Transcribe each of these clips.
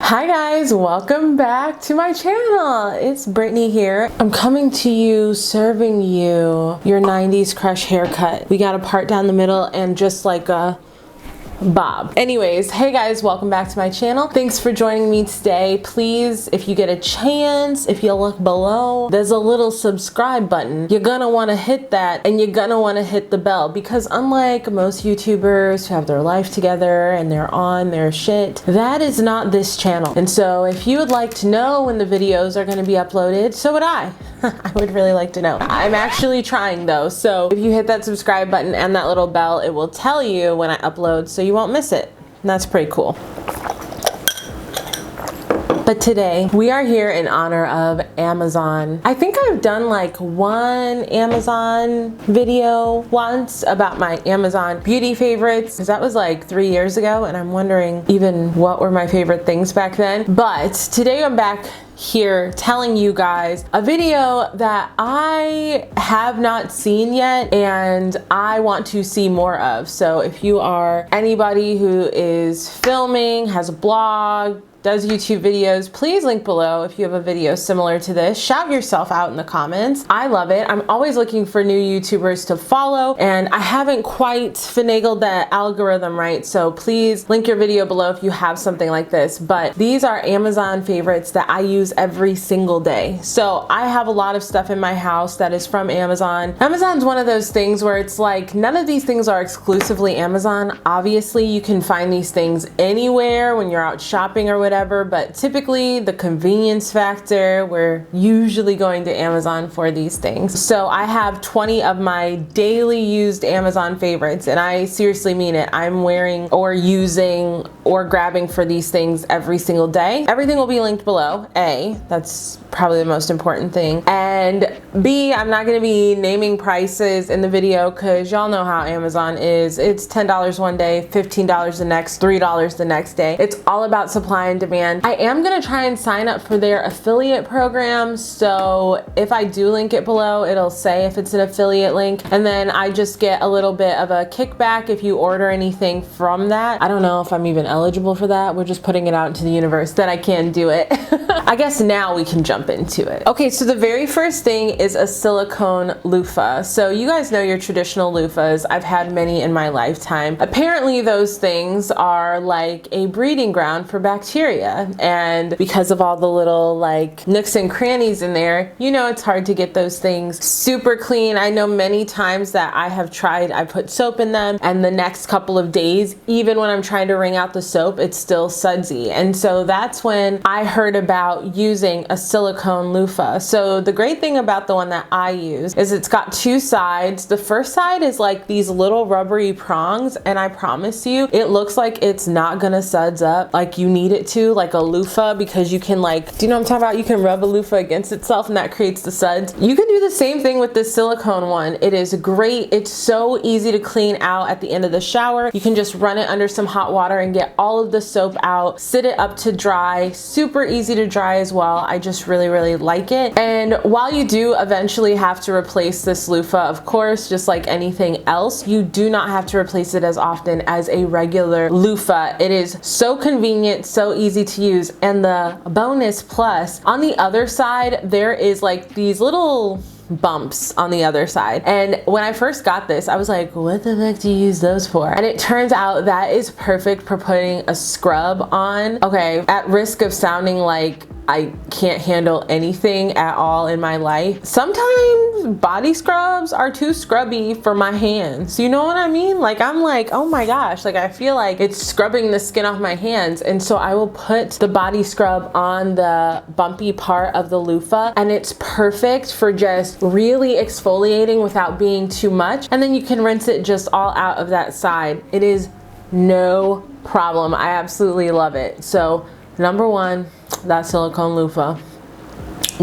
Hi guys, welcome back to my channel. It's Brittany here. I'm coming to you serving you your 90s crush haircut. We got a part down the middle and just like a bob. Anyways, hey guys, welcome back to my channel. Thanks for joining me today. Please, if you get a chance, if you look below, there's a little subscribe button. You're gonna want to hit that, and you're gonna want to hit the bell, because unlike most YouTubers who have their life together and they're on their shit, that is not this channel. And so if you would like to know when the videos are going to be uploaded, so would I. I would really like to know. I'm actually trying though, so if you hit that subscribe button and that little bell, it will tell you when I upload, so you won't miss it. And that's pretty cool. But today we are here in honor of Amazon. I think I've done like one Amazon video once about my Amazon beauty favorites, because that was like 3 years ago, and I'm wondering even what were my favorite things back then. But today I'm back here telling you guys a video that I have not seen yet and I want to see more of. So if you are anybody who is filming, has a blog, does YouTube videos, please link below if you have a video similar to this. Shout yourself out in the comments. I love it. I'm always looking for new YouTubers to follow, and I haven't quite finagled that algorithm right, so please link your video below if you have something like this. But these are Amazon favorites that I use every single day. So I have a lot of stuff in my house that is from Amazon. Amazon's one of those things where it's like none of these things are exclusively Amazon. Obviously you can find these things anywhere when you're out shopping or whatever, but typically the convenience factor, we're usually going to Amazon for these things. So I have 20 of my daily used Amazon favorites, and I seriously mean it. I'm wearing or using or grabbing for these things every single day. Everything will be linked below. A, that's probably the most important thing. And B, I'm not gonna be naming prices in the video because y'all know how Amazon is. It's $10 one day, $15 the next, $3 the next day. It's all about supply and demand. I am gonna try and sign up for their affiliate program. So if I do link it below, it'll say if it's an affiliate link. And then I just get a little bit of a kickback if you order anything from that. I don't know if I'm even eligible for that. We're just putting it out into the universe that I can do it. I guess now we can jump into it. Okay, so the very first thing is a silicone loofah. So you guys know your traditional loofahs. I've had many in my lifetime. Apparently those things are like a breeding ground for bacteria. And because of all the little like nooks and crannies in there, you know it's hard to get those things super clean. I know many times that I have tried, I put soap in them, and the next couple of days, even when I'm trying to wring out the soap, it's still sudsy. And so that's when I heard about using a silicone loofah. So the great thing about the one that I use is it's got two sides. The first side is like these little rubbery prongs, and I promise you, it looks like it's not gonna suds up like you need it to, like a loofah, because you can like, do you know what I'm talking about? You can rub a loofah against itself and that creates the suds. You can do the same thing with this silicone one. It is great. It's so easy to clean out at the end of the shower. You can just run it under some hot water and get all of the soap out, sit it up to dry. Super easy to dry as well. I just really like it. And while you do eventually have to replace this loofah, of course, just like anything else, you do not have to replace it as often as a regular loofah. It is so convenient, so easy to use. And the bonus plus, on the other side, there is like these little bumps on the other side. And when I first got this, I was like, what the heck do you use those for? And it turns out that is perfect for putting a scrub on. Okay, at risk of sounding like I can't handle anything at all in my life, sometimes body scrubs are too scrubby for my hands. You know what I mean? Like I'm like, oh my gosh, like I feel like it's scrubbing the skin off my hands. And so I will put the body scrub on the bumpy part of the loofah, and it's perfect for just really exfoliating without being too much. And then you can rinse it just all out of that side. It is no problem. I absolutely love it. So number one, that silicone loofah.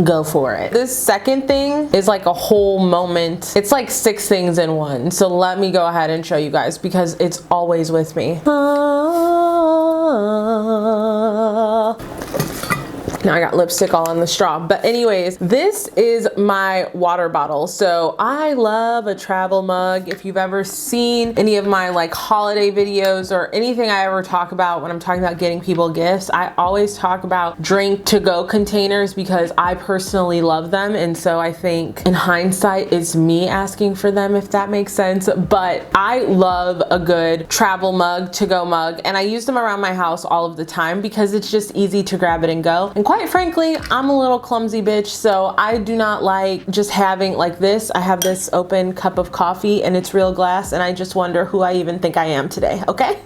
Go for it. This second thing is like a whole moment. It's like 6 things in one. So let me go ahead and show you guys because it's always with me. Now I got lipstick all on the straw. But anyways, this is my water bottle. So I love a travel mug. If you've ever seen any of my like holiday videos or anything I ever talk about when I'm talking about getting people gifts, I always talk about drink to go containers because I personally love them. And so I think in hindsight, it's me asking for them, if that makes sense. But I love a good travel mug, to go mug. And I use them around my house all of the time because it's just easy to grab it and go. And quite frankly, I'm a little clumsy bitch, so I do not like just having like this. I have this open cup of coffee and it's real glass, and I just wonder who I even think I am today, okay?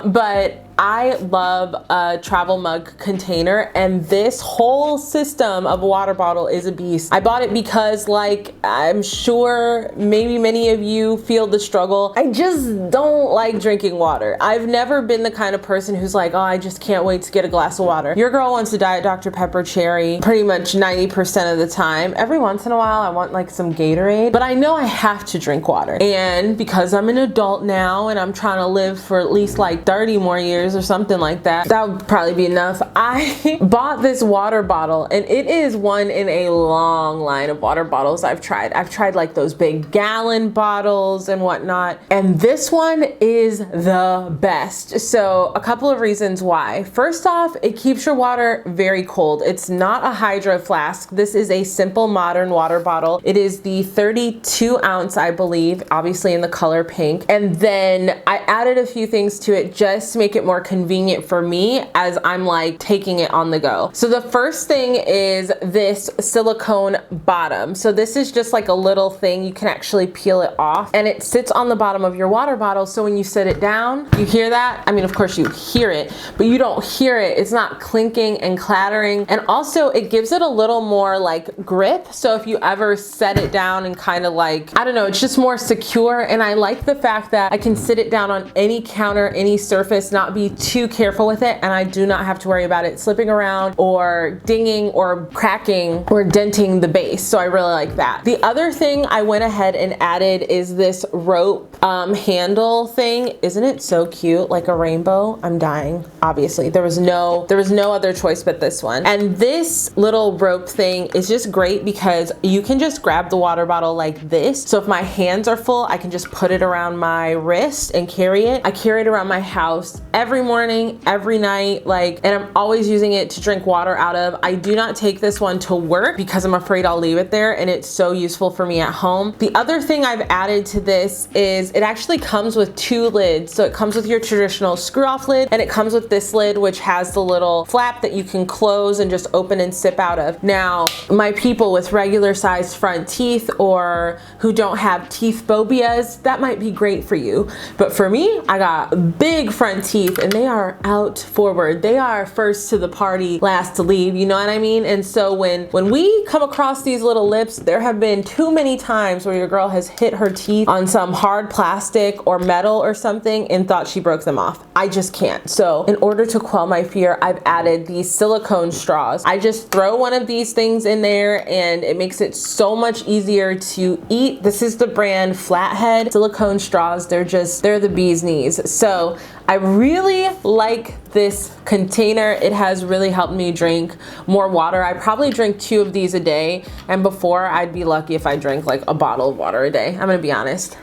But I love a travel mug container, and this whole system of a water bottle is a beast. I bought it because, like, I'm sure maybe many of you feel the struggle. I just don't like drinking water. I've never been the kind of person who's like, oh, I just can't wait to get a glass of water. Your girl wants a Diet Dr. Pepper cherry pretty much 90% of the time. Every once in a while, I want like some Gatorade, but I know I have to drink water. And because I'm an adult now and I'm trying to live for at least like 30 more years or something like that, that would probably be enough. I bought this water bottle, and it is one in a long line of water bottles I've tried. I've tried like those big gallon bottles and whatnot, and this one is the best. So a couple of reasons why. First off, it keeps your water very cold. It's not a hydro flask. This is a simple modern water bottle. It is the 32 ounce, I believe, obviously in the color pink. And then I added a few things to it just to make it more convenient for me as I'm like taking it on the go. So the first thing is this silicone bottom. So this is just like a little thing. You can actually peel it off, and it sits on the bottom of your water bottle. So when you sit it down, you hear that? I mean, of course you hear it, but you don't hear it. It's not clinking and clattering. And also it gives it a little more like grip. So if you ever set it down and kind of like, I don't know, it's just more secure. And I like the fact that I can sit it down on any counter, any surface, not be too careful with it, and I do not have to worry about it slipping around or dinging or cracking or denting the base. So I really like that. The other thing I went ahead and added is this rope handle thing. Isn't it so cute? Like a rainbow. I'm dying. Obviously there was no other choice but this one. And this little rope thing is just great because you can just grab the water bottle like this. So if my hands are full, I can just put it around my wrist and carry it. I carry it around my house every morning, every night, like, and I'm always using it to drink water out of. I do not take this one to work because I'm afraid I'll leave it there, and it's so useful for me at home. The other thing I've added to this is it actually comes with two lids. So it comes with your traditional screw off lid, and it comes with this lid which has the little flap that you can close and just open and sip out of. Now, my people with regular sized front teeth or who don't have teeth phobias, that might be great for you. But for me, I got big front teeth and they are out forward. They are first to the party, last to leave, you know what I mean? And so when we come across these little lips, there have been too many times where your girl has hit her teeth on some hard plastic or metal or something and thought she broke them off. I just can't. So in order to quell my fear, I've added these silicone straws. I just throw one of these things in there and it makes it so much easier to eat. This is the brand Flathead silicone straws. They're the bee's knees. So I really like this container. It has really helped me drink more water. I probably drink 2 of these a day, and before I'd be lucky if I drank like a bottle of water a day. I'm gonna be honest.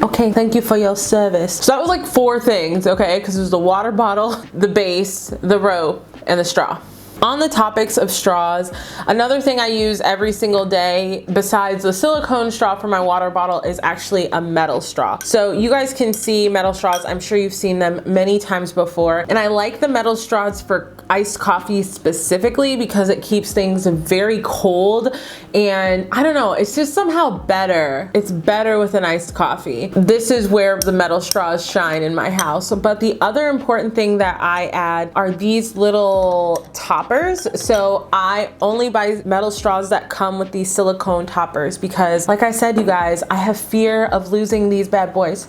Okay, thank you for your service. So that was like 4 things, okay? Because it was the water bottle, the base, the rope, and the straw. On the topics of straws, another thing I use every single day besides the silicone straw for my water bottle is actually a metal straw. So you guys can see metal straws. I'm sure you've seen them many times before. And I like the metal straws for iced coffee specifically because it keeps things very cold. And I don't know, it's just somehow better. It's better with an iced coffee. This is where the metal straws shine in my house. But the other important thing that I add are these little toppers. So I only buy metal straws that come with these silicone toppers because, like I said, you guys, I have fear of losing these bad boys.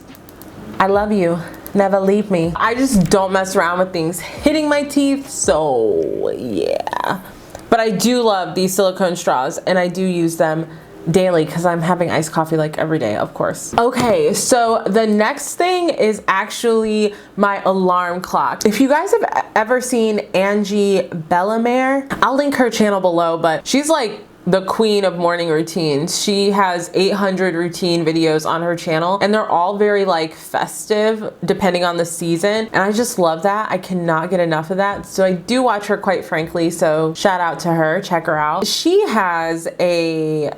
I love you. Never leave me. I just don't mess around with things hitting my teeth, so yeah. But I do love these silicone straws and I do use them daily because I'm having iced coffee like every day, of course. Okay, so the next thing is actually my alarm clock. If you guys have ever seen Angie Bellamere, I'll link her channel below, but she's like the queen of morning routines. She has 800 routine videos on her channel, and they're all very like festive depending on the season, and I just love that. I cannot get enough of that, so I do watch her quite frankly, so shout out to her, check her out. She has a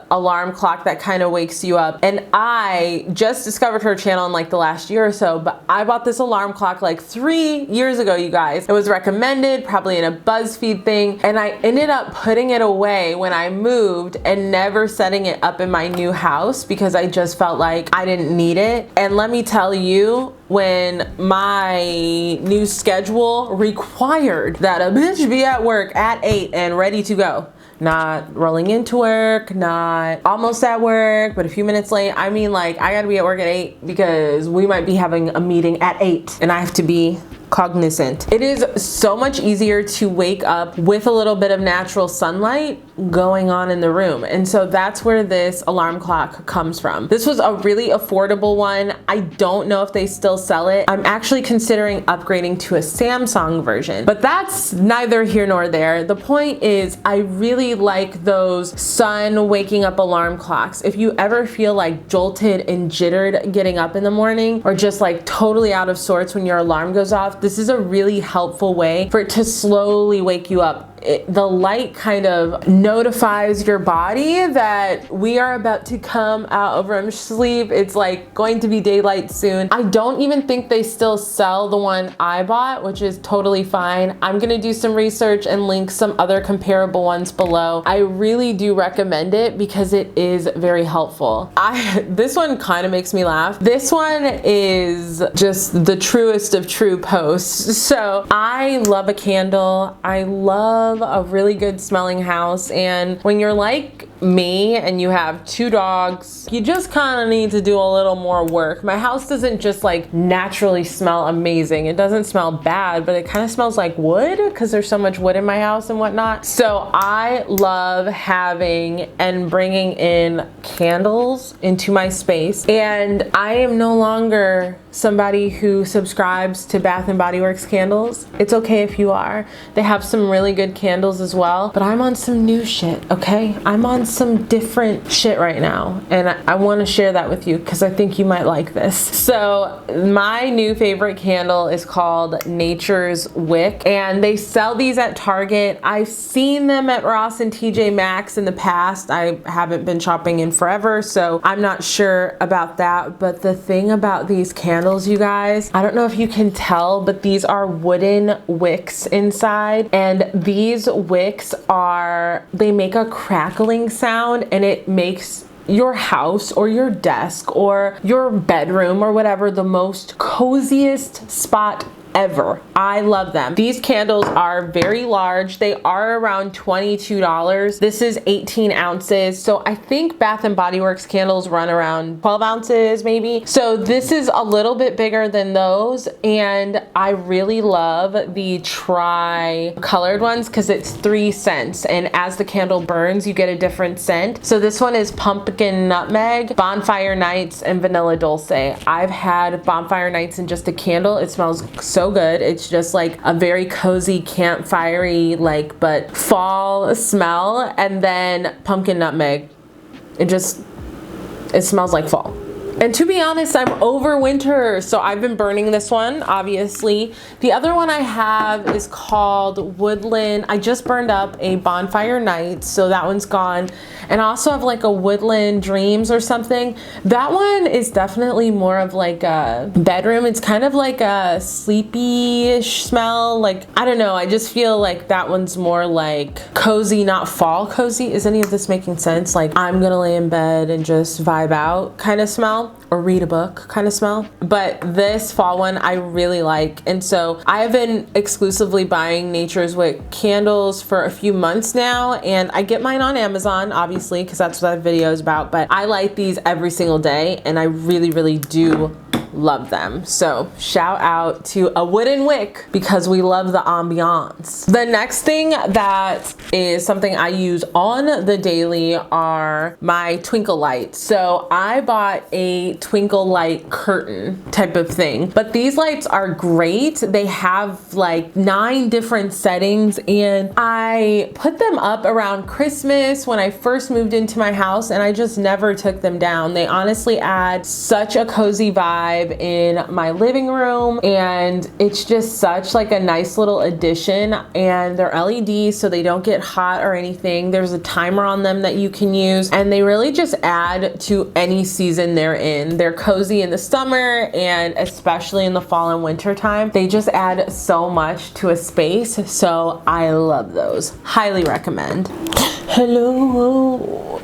alarm clock that kind of wakes you up, and I just discovered her channel in like the last year or so, but I bought this alarm clock like 3 years ago, you guys. It was recommended probably in a BuzzFeed thing, and I ended up putting it away when I moved and never setting it up in my new house because I just felt like I didn't need it. And let me tell you, when my new schedule required that a bitch be at work at 8 and ready to go, not rolling into work, not almost at work, but a few minutes late. I mean, like, I gotta be at work at 8 because we might be having a meeting at 8 and I have to be cognizant. It is so much easier to wake up with a little bit of natural sunlight going on in the room. And so that's where this alarm clock comes from. This was a really affordable one. I don't know if they still sell it. I'm actually considering upgrading to a Samsung version, but that's neither here nor there. The point is, I really like those sun waking up alarm clocks. If you ever feel like jolted and jittered getting up in the morning, or just like totally out of sorts when your alarm goes off, this is a really helpful way for it to slowly wake you up. The light kind of notifies your body that we are about to come out of REM sleep. It's like going to be daylight soon. I don't even think they still sell the one I bought, which is totally fine. I'm gonna do some research and link some other comparable ones below. I really do recommend it because it is very helpful. This one kind of makes me laugh. This one is just the truest of true posts. So I love a candle. I love a really good smelling house, and when you're like me and you have 2 dogs, you just kind of need to do a little more work. My house doesn't just like naturally smell amazing. It doesn't smell bad, but it kind of smells like wood because there's so much wood in my house and whatnot. So I love having and bringing in candles into my space, and I am no longer somebody who subscribes to Bath and Body Works candles. It's okay if you are. They have some really good candles as well, but I'm on some new shit, okay? I'm on some different shit right now, and I want to share that with you because I think you might like this. So my new favorite candle is called Nature's Wick, and they sell these at Target. I've seen them at Ross and TJ Maxx in the past. I haven't been shopping in forever, so I'm not sure about that. But the thing about these candles, you guys, I don't know if you can tell, but these are wooden wicks inside, and these wicks they make a crackling sound, and it makes your house or your desk or your bedroom or whatever the most coziest spot ever. I love them. These candles are very large. They are around $22. This is 18 ounces. So I think Bath and Body Works candles run around 12 ounces maybe. So this is a little bit bigger than those. And I really love the tri-colored ones because it's 3 scents. And as the candle burns, you get a different scent. So this one is pumpkin nutmeg, bonfire nights, and vanilla dulce. I've had bonfire nights in just a candle. It smells so good. It's just like a very cozy campfirey, like, but fall smell. And then pumpkin nutmeg, it smells like fall. And to be honest, I'm over winter, so I've been burning this one, obviously. The other one I have is called Woodland. I just burned up a Bonfire Nights, so that one's gone. And I also have like a Woodland Dreams or something. That one is definitely more of like a bedroom. It's kind of like a sleepy-ish smell. Like, I don't know, I just feel like that one's more like cozy, not fall cozy. Is any of this making sense? Like, I'm gonna lay in bed and just vibe out kind of smell, or read a book kind of smell. But this fall one I really like, and so I have been exclusively buying Nature's Wick candles for a few months now, and I get mine on Amazon obviously because that's what that video is about, but I light these every single day, and I really do love them. So shout out to a wooden wick because we love the ambiance. The next thing that is something I use on the daily are my Twinkle Lights. So I bought a Twinkle Light curtain type of thing, but these lights are great. They have like 9 different settings, and I put them up around Christmas when I first moved into my house, and I just never took them down. They honestly add such a cozy vibe in my living room, and it's just such like a nice little addition. And they're LED, so they don't get hot or anything. There's a timer on them that you can use, and they really just add to any season they're in. They're cozy in the summer, and especially in the fall and winter time. They just add so much to a space, so I love those. Highly recommend. Hello,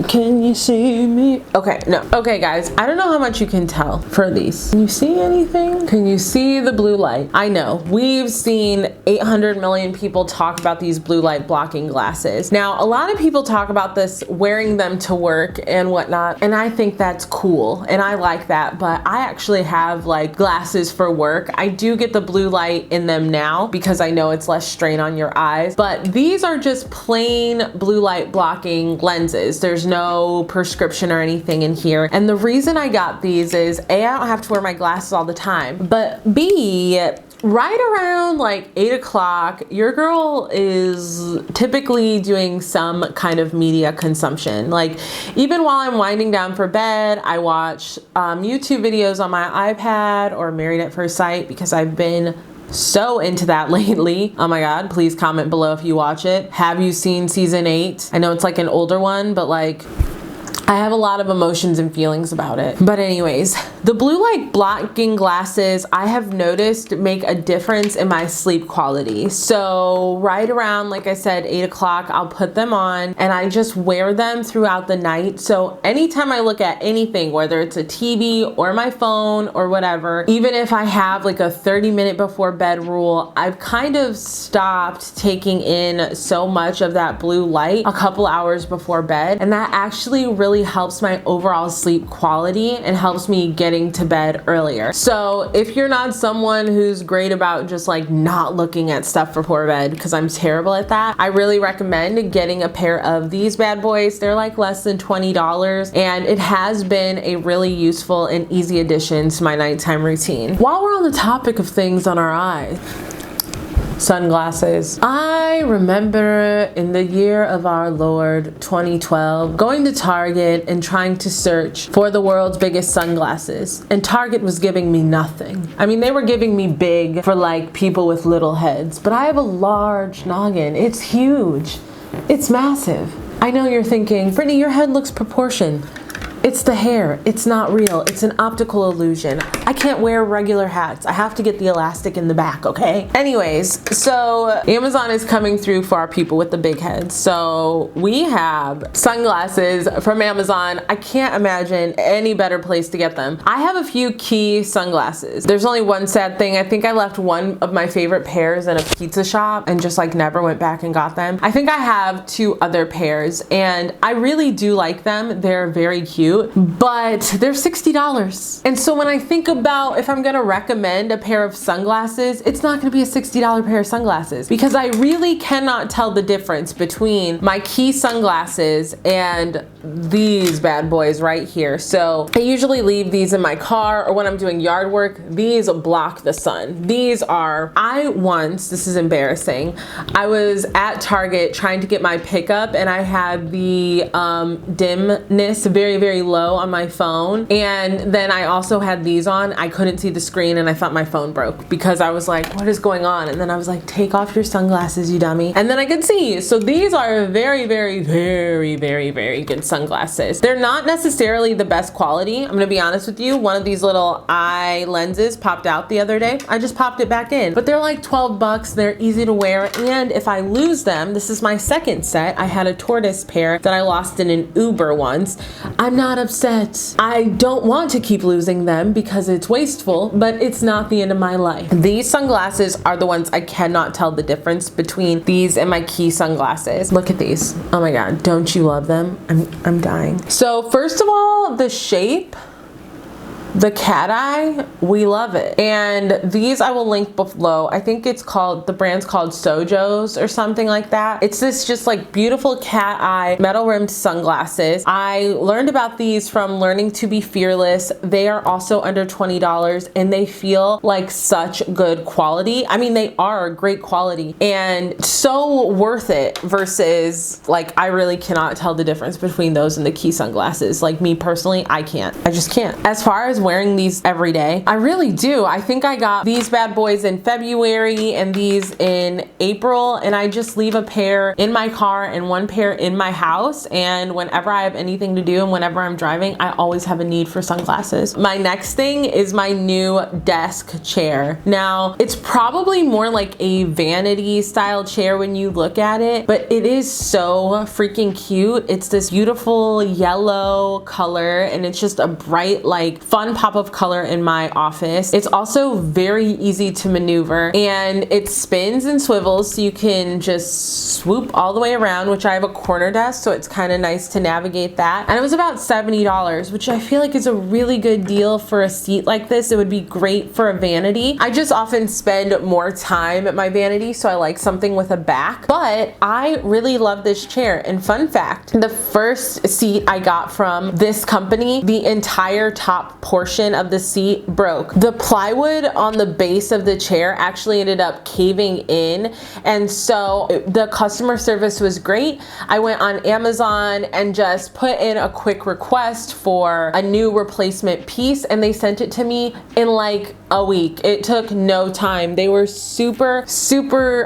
can you see me? Okay, no. Okay guys, I don't know how much you can tell for these. Can you see anything? Can you see the blue light? I know, we've seen 800 million people talk about these blue light blocking glasses. Now, a lot of people talk about this wearing them to work and whatnot, and I think that's cool, and I like that, but I actually have like glasses for work. I do get the blue light in them now because I know it's less strain on your eyes, but these are just plain blue light blocking lenses. There's no prescription or anything in here. And the reason I got these is A, I don't have to wear my glasses all the time, but B, right around like 8 o'clock, your girl is typically doing some kind of media consumption. Like even while I'm winding down for bed, I watch YouTube videos on my iPad or Married at First Sight because I've been so into that lately. Oh my God, please comment below if you watch it. Have you seen season 8? I know it's like an older one, but like I have a lot of emotions and feelings about it. But anyways, the blue light blocking glasses I have noticed make a difference in my sleep quality. So right around, like I said, 8 o'clock, I'll put them on and I just wear them throughout the night. So anytime I look at anything, whether it's a TV or my phone or whatever, even if I have like a 30-minute before bed rule, I've kind of stopped taking in so much of that blue light a couple hours before bed. And that actually really helps my overall sleep quality and helps me getting to bed earlier. So if you're not someone who's great about just like not looking at stuff before bed, because I'm terrible at that, I really recommend getting a pair of these bad boys. They're like less than $20, and it has been a really useful and easy addition to my nighttime routine. While we're on the topic of things on our eyes, sunglasses. I remember in the year of our Lord 2012 going to Target and trying to search for the world's biggest sunglasses, and Target was giving me nothing. I mean, they were giving me big for like people with little heads, but I have a large noggin. It's huge. It's massive. I know you're thinking, Brittany, your head looks proportioned. It's the hair. It's not real. It's an optical illusion. I can't wear regular hats. I have to get the elastic in the back, okay? Anyways, so Amazon is coming through for our people with the big heads. So we have sunglasses from Amazon. I can't imagine any better place to get them. I have a few key sunglasses. There's only one sad thing. I think I left one of my favorite pairs in a pizza shop and just like never went back and got them. I think I have 2 other pairs and I really do like them. They're very cute, but they're $60. And so when I think about if I'm gonna recommend a pair of sunglasses, it's not gonna be a $60 pair of sunglasses because I really cannot tell the difference between my key sunglasses and these bad boys right here. So I usually leave these in my car, or when I'm doing yard work, these block the sun. These are, this is embarrassing, I was at Target trying to get my pickup and I had the dimness very, very low on my phone, and then I also had these on. I couldn't see the screen and I thought my phone broke because I was like, what is going on? And then I was like, take off your sunglasses, you dummy. And then I could see. So these are very, very, very, very, very good sunglasses. They're not necessarily the best quality. I'm gonna be honest with you. One of these little eye lenses popped out the other day. I just popped it back in, but they're like 12 bucks. They're easy to wear. And if I lose them, this is my second set. I had a tortoise pair that I lost in an Uber once. I'm not upset. I don't want to keep losing them because it's wasteful, but it's not the end of my life. These sunglasses are the ones I cannot tell the difference between these and my key sunglasses. Look at these. Oh my God, don't you love them? I'm dying. So first of all, the shape. The cat eye, we love it. And these I will link below. I think it's called, the brand's called Sojo's or something like that. It's this just like beautiful cat eye metal rimmed sunglasses. I learned about these from Learning to Be Fearless. They are also under $20 and they feel like such good quality. I mean, they are great quality and so worth it versus like, I really cannot tell the difference between those and the Key sunglasses. Like me personally, I just can't. As far as wearing these every day, I really do. I think I got these bad boys in February and these in April, and I just leave a pair in my car and one pair in my house, and whenever I have anything to do and whenever I'm driving, I always have a need for sunglasses. My next thing is my new desk chair. Now, it's probably more like a vanity style chair when you look at it, but it is so freaking cute. It's this beautiful yellow color and it's just a bright, like fun pop of color in my office. It's also very easy to maneuver and it spins and swivels so you can just swoop all the way around, which I have a corner desk, so it's kind of nice to navigate that. And it was about $70, which I feel like is a really good deal for a seat like this. It would be great for a vanity. I just often spend more time at my vanity, so I like something with a back, but I really love this chair. And fun fact, the first seat I got from this company, the entire top portion of the seat broke. The plywood on the base of the chair actually ended up caving in, and so the customer service was great. I went on Amazon and just put in a quick request for a new replacement piece and they sent it to me in like a week. It took no time. They were super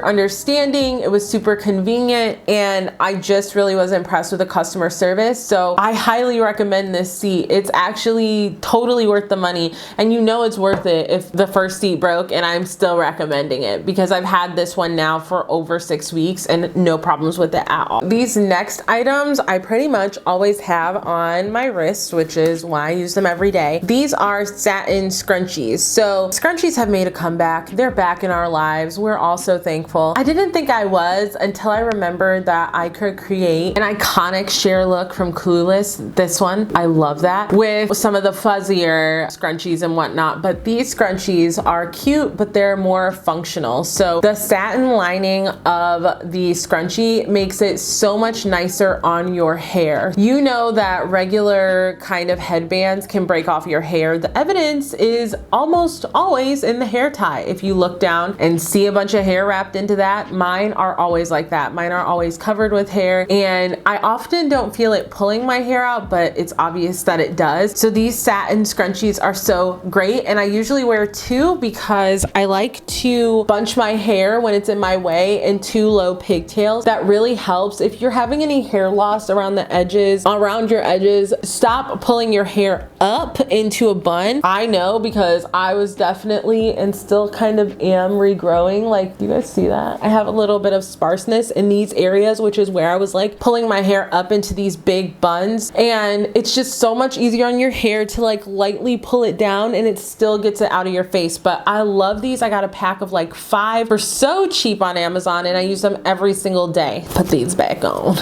understanding. It was super convenient and I just really was impressed with the customer service. So I highly recommend this seat. It's actually totally worth the money, and you know it's worth it if the first seat broke, and I'm still recommending it because I've had this one now for over 6 weeks and no problems with it at all. These next items I pretty much always have on my wrist, which is why I use them every day. These are Satin Scrunchies. So scrunchies have made a comeback. They're back in our lives. We're all so thankful. I didn't think I was until I remembered that I could create an iconic sheer look from Clueless. This one, I love that, with some of the fuzzier scrunchies and whatnot. But these scrunchies are cute, but they're more functional. So the satin lining of the scrunchie makes it so much nicer on your hair. You know that regular kind of headbands can break off your hair. The evidence is almost always in the hair tie. If you look down and see a bunch of hair wrapped into that, mine are always like that. Mine are always covered with hair, and I often don't feel it pulling my hair out, but it's obvious that it does. So these satin scrunchies are so great, and I usually wear two because I like to bunch my hair when it's in my way in two low pigtails. That really helps. If you're having any hair loss around the edges, around your edges, stop pulling your hair up into a bun. I know because I was definitely and still kind of am regrowing. Like, do you guys see that? I have a little bit of sparseness in these areas, which is where I was like pulling my hair up into these big buns, and it's just so much easier on your hair to like lightly pull it down and it still gets it out of your face. But I love these. I got a pack of like 5 for so cheap on Amazon and I use them every single day. Put these back on.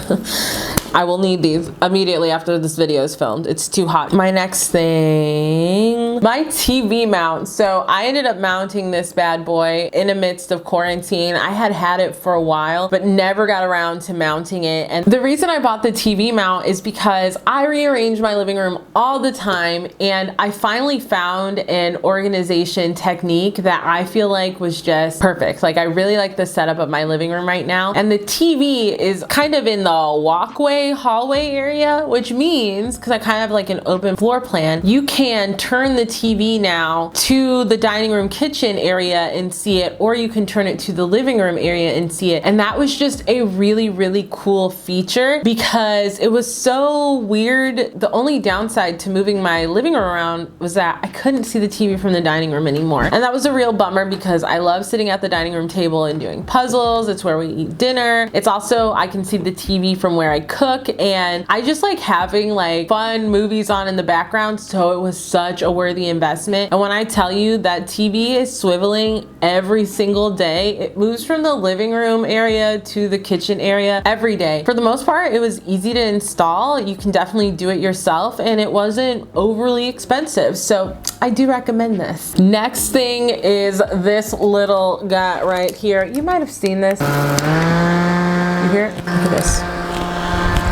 I will need these immediately after this video is filmed. It's too hot. My next thing, my TV mount. So I ended up mounting this bad boy in the midst of quarantine. I had it for a while, but never got around to mounting it. And the reason I bought the TV mount is because I rearrange my living room all the time, and I finally found an organization technique that I feel like was just perfect. Like, I really like the setup of my living room right now. And the TV is kind of in the walkway, hallway area, which means, because I kind of have like an open floor plan, you can turn the TV now to the dining room kitchen area and see it, or you can turn it to the living room area and see it. And that was just a really cool feature because it was so weird. The only downside to moving my living room around was that I couldn't see the TV from the dining room anymore. And that was a real bummer because I love sitting at the dining room table and doing puzzles. It's where we eat dinner. It's also, I can see the TV from where I cook, and I just like having like fun movies on in the background. So it was such a worthy investment. And when I tell you that TV is swiveling every single day, it moves from the living room area to the kitchen area every day. For the most part, it was easy to install. You can definitely do it yourself, and it wasn't overly expensive. So I do recommend this. Next thing is this little guy right here. You might have seen this. You hear it? Look at this.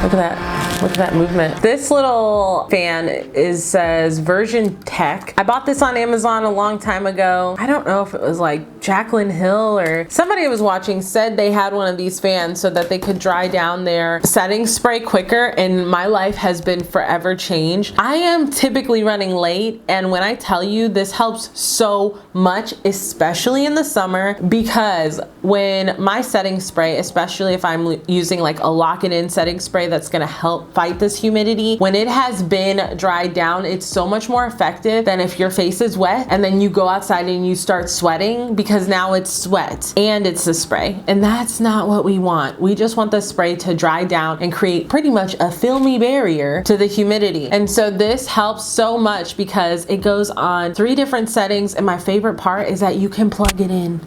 Look at that. Look at that movement. This little fan says Version Tech. I bought this on Amazon a long time ago. I don't know if it was like Jaclyn Hill or somebody I was watching said they had one of these fans so that they could dry down their setting spray quicker, and my life has been forever changed. I am typically running late, and when I tell you this helps so much, especially in the summer, because when my setting spray, especially if I'm using like a lock-it-in setting spray that's gonna help fight this humidity, when it has been dried down, it's so much more effective than if your face is wet and then you go outside and you start sweating, because now it's sweat and it's the spray, and that's not what we want. We just want the spray to dry down and create pretty much a filmy barrier to the humidity. And so this helps so much because it goes on 3 different settings, and my favorite part is that you can plug it in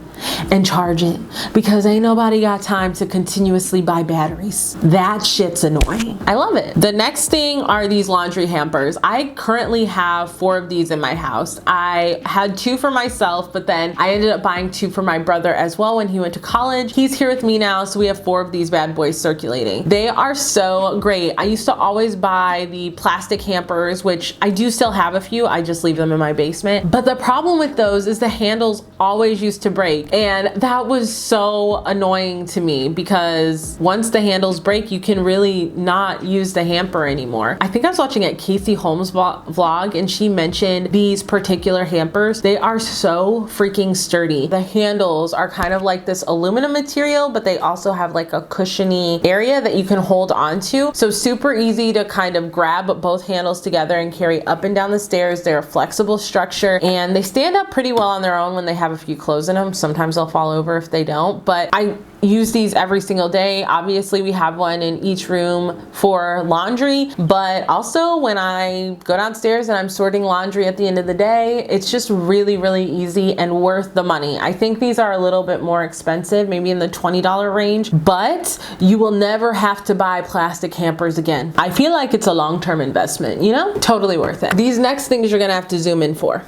and charge it, because ain't nobody got time to continuously buy batteries. That shit's annoying. I love it. The next thing are these laundry hampers. I currently have 4 of these in my house. I had 2 for myself, but then I ended up buying 2 for my brother as well when he went to college. He's here with me now, so we have 4 of these bad boys circulating. They are so great. I used to always buy the plastic hampers, which I do still have a few. I just leave them in my basement. But the problem with those is the handles always used to break. And that was so annoying to me, because once the handles break, you can really not use the hamper anymore. I think I was watching a Casey Holmes vlog, and she mentioned these particular hampers. They are so freaking sturdy. The handles are kind of like this aluminum material, but they also have like a cushiony area that you can hold onto. So super easy to kind of grab both handles together and carry up and down the stairs. They're a flexible structure, and they stand up pretty well on their own when they have a few clothes in them. Sometimes they'll fall over if they don't, but I use these every single day. Obviously, we have one in each room for laundry, but also when I go downstairs and I'm sorting laundry at the end of the day, it's just really, really easy and worth the money. I think these are a little bit more expensive, maybe in the $20 range, but you will never have to buy plastic hampers again. I feel like it's a long-term investment, you know? Totally worth it. These next things you're gonna have to zoom in for.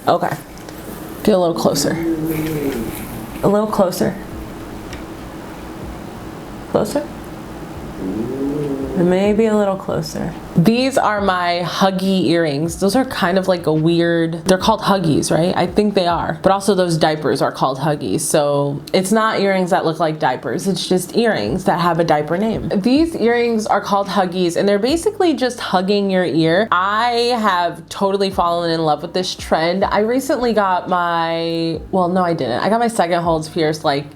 Okay, get a little closer. A little closer. Closer? Maybe a little closer. These are my Huggy earrings. Those are kind of like a weird, they're called Huggies, right? I think they are. But also those diapers are called Huggies. So it's not earrings that look like diapers. It's just earrings that have a diaper name. These earrings are called Huggies, and they're basically just hugging your ear. I have totally fallen in love with this trend. I recently got my, well, no, I didn't. I got my second holds pierced like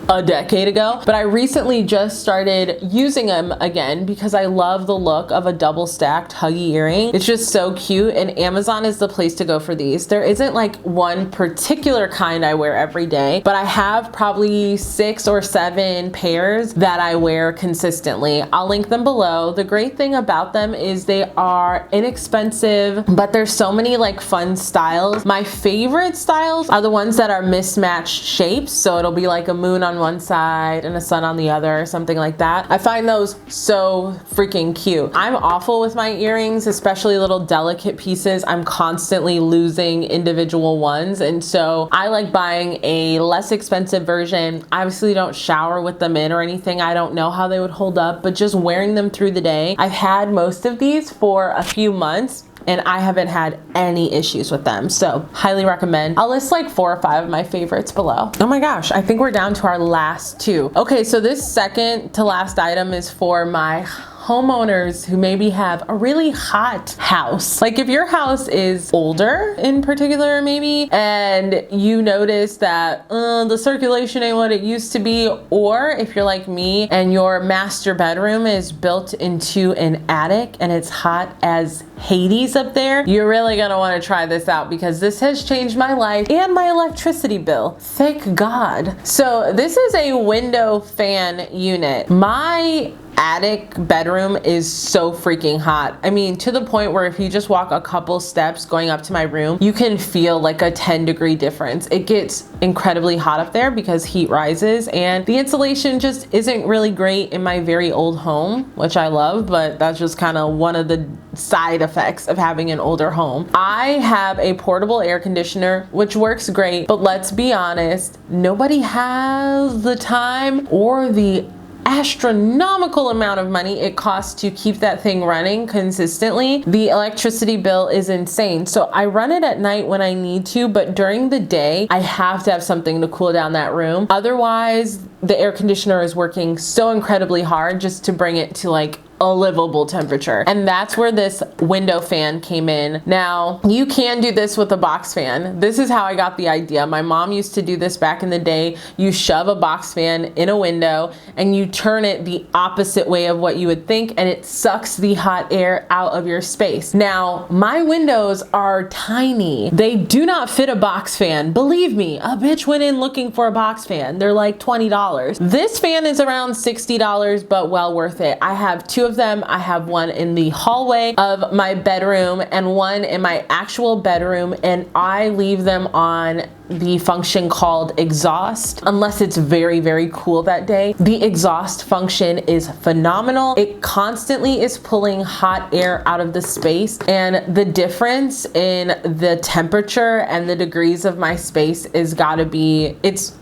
a decade ago, but I recently just started using them again because I love the look of a double stacked Huggy earring. It's just so cute, and Amazon is the place to go for these. There isn't like one particular kind I wear every day, but I have probably 6 or 7 pairs that I wear consistently. I'll link them below. The great thing about them is they are inexpensive, but there's so many like fun styles. My favorite styles are the ones that are mismatched shapes, so it'll be like a moon on one side and a sun on the other, or something like that. I find those so freaking cute. I'm awful with my earrings, especially little delicate pieces. I'm constantly losing individual ones, and so I like buying a less expensive version. I obviously don't shower with them in or anything. I don't know how they would hold up, but just wearing them through the day. I've had most of these for a few months, and I haven't had any issues with them. So highly recommend. I'll list like 4 or 5 of my favorites below. Oh my gosh, I think we're down to our last 2. Okay, so this second to last item is for my homeowners who maybe have a really hot house. Like if your house is older in particular maybe, and you notice that the circulation ain't what it used to be, or if you're like me and your master bedroom is built into an attic and it's hot as Hades up there, you're really gonna wanna try this out because this has changed my life and my electricity bill. Thank God. So this is a window fan unit. My attic bedroom is so freaking hot. I mean, to the point where if you just walk a couple steps going up to my room, you can feel like a 10-degree difference. It gets incredibly hot up there because heat rises, and the insulation just isn't really great in my very old home, which I love, but that's just kind of one of the side effects of having an older home. I have a portable air conditioner, which works great, but let's be honest, nobody has the time or the astronomical amount of money it costs to keep that thing running consistently. The electricity bill is insane. So I run it at night when I need to, but during the day, I have to have something to cool down that room. Otherwise, the air conditioner is working so incredibly hard just to bring it to like a livable temperature. And that's where this window fan came in. Now, you can do this with a box fan. This is how I got the idea. My mom used to do this back in the day. You shove a box fan in a window and you turn it the opposite way of what you would think, and it sucks the hot air out of your space. Now, my windows are tiny. They do not fit a box fan. Believe me, a bitch went in looking for a box fan. They're like $20. This fan is around $60, but well worth it. I have two of them. I have one in the hallway of my bedroom and one in my actual bedroom, and I leave them on the function called exhaust unless it's very, very cool that day. The exhaust function is phenomenal. It constantly is pulling hot air out of the space, and the difference in the temperature and the degrees of my space is gotta be, it's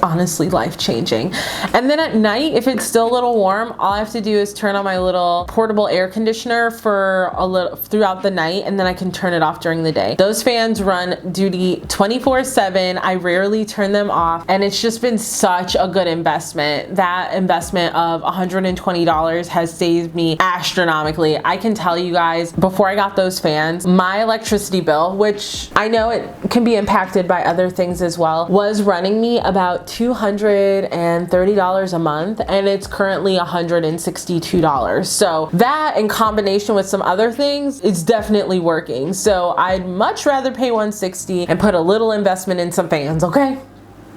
honestly life-changing. And then at night, if it's still a little warm, all I have to do is turn on my little portable air conditioner for a little throughout the night, and then I can turn it off during the day. Those fans run duty 24/7. I rarely turn them off, and it's just been such a good investment. That investment of $120 has saved me astronomically. I can tell you guys, before I got those fans, my electricity bill, which I know it can be impacted by other things as well, was running me about $230 a month, and it's currently $162. So that, in combination with some other things, it's definitely working. So I'd much rather pay $160 and put a little investment in some fans, okay?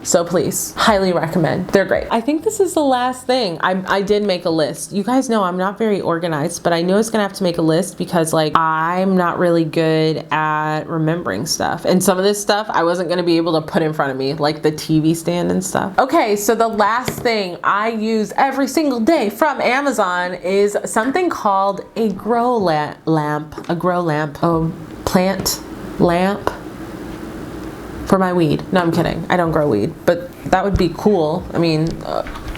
So please, highly recommend. They're great. I think this is the last thing. I did make a list. You guys know I'm not very organized, but I knew I was gonna have to make a list because like I'm not really good at remembering stuff. And some of this stuff I wasn't gonna be able to put in front of me, like the TV stand and stuff. Okay, so the last thing I use every single day from Amazon is something called a grow lamp, a plant lamp. For my weed. No, I'm kidding. I don't grow weed, but that would be cool. I mean,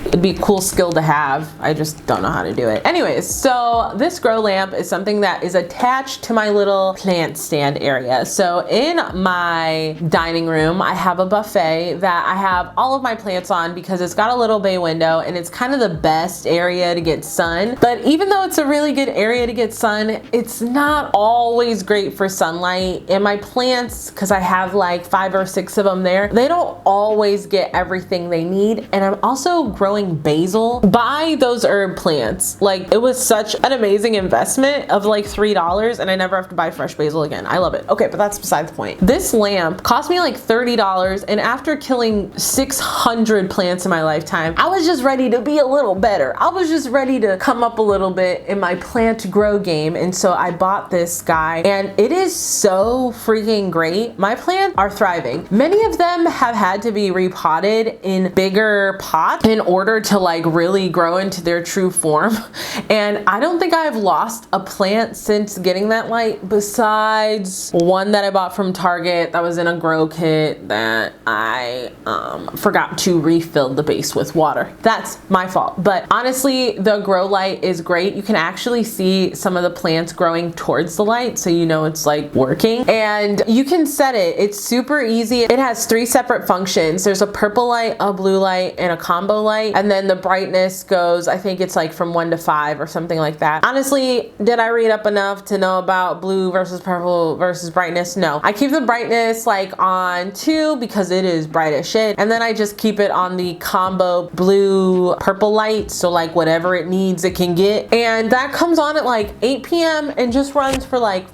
it'd be a cool skill to have. I just don't know how to do it. Anyways, so this grow lamp is something that is attached to my little plant stand area. So in my dining room, I have a buffet that I have all of my plants on because it's got a little bay window and it's kind of the best area to get sun. But even though it's a really good area to get sun, it's not always great for sunlight. And my plants, because I have like 5 or 6 of them there, they don't always get everything they need. And I'm also growing basil. Buy those herb plants. Like, it was such an amazing investment of like $3, and I never have to buy fresh basil again. I love it. Okay, but that's beside the point. This lamp cost me like $30, and after killing 600 plants in my lifetime, I was just ready to be a little better. I was just ready to come up a little bit in my plant grow game, and so I bought this guy, and it is so freaking great. My plants are thriving. Many of them have had to be repotted in bigger pots in order to like really grow into their true form. And I don't think I've lost a plant since getting that light, besides one that I bought from Target that was in a grow kit that I forgot to refill the base with water. That's my fault. But honestly, the grow light is great. You can actually see some of the plants growing towards the light, so you know it's like working. And you can set it. It's super easy. It has 3 separate functions. There's a purple light, a blue light, and a combo light. And then the brightness goes, I think it's like from 1 to 5 or something like that. Honestly, did I read up enough to know about blue versus purple versus brightness? No. I keep the brightness like on 2 because it is bright as shit. And then I just keep it on the combo blue purple light. So like whatever it needs, it can get. And that comes on at like 8 p.m. and just runs for like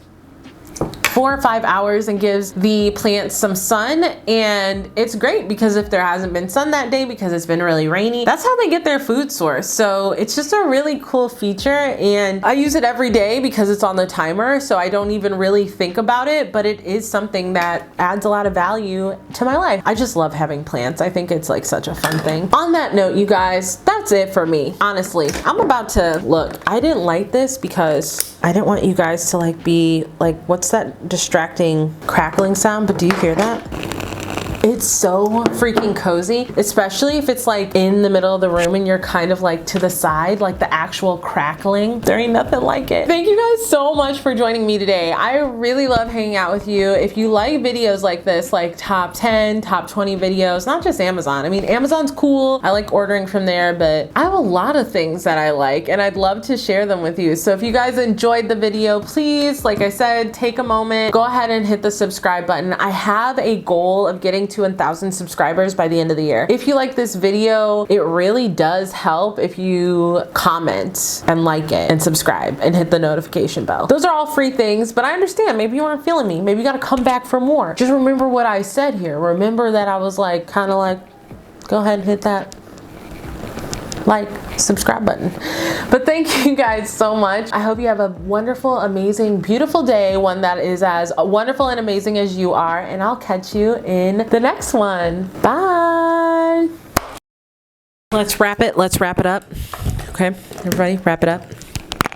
4 or 5 hours and gives the plants some sun. And it's great because if there hasn't been sun that day because it's been really rainy, that's how they get their food source. So it's just a really cool feature, and I use it every day because it's on the timer, so I don't even really think about it, but it is something that adds a lot of value to my life. I just love having plants. I think it's like such a fun thing. On that note, you guys, that's it for me. Honestly, I'm about to look. I didn't light this because I didn't want you guys to like be like, what's that distracting crackling sound? But do you hear that? It's so freaking cozy, especially if it's like in the middle of the room and you're kind of like to the side, like the actual crackling. There ain't nothing like it. Thank you guys so much for joining me today. I really love hanging out with you. If you like videos like this, like top 10, top 20 videos, not just Amazon. I mean, Amazon's cool. I like ordering from there, but I have a lot of things that I like and I'd love to share them with you. So if you guys enjoyed the video, please, like I said, take a moment, go ahead and hit the subscribe button. I have a goal of getting to 1,000 subscribers by the end of the year. If you like this video, it really does help if you comment and like it and subscribe and hit the notification bell. Those are all free things, but I understand maybe you aren't feeling me. Maybe you gotta come back for more. Just remember what I said here. Remember that I was like, kind of like, go ahead and hit that like, subscribe button. But thank you guys so much. I hope you have a wonderful, amazing, beautiful day, one that is as wonderful and amazing as you are, and I'll catch you in the next one. Bye. Let's wrap it up. Okay, everybody, wrap it up.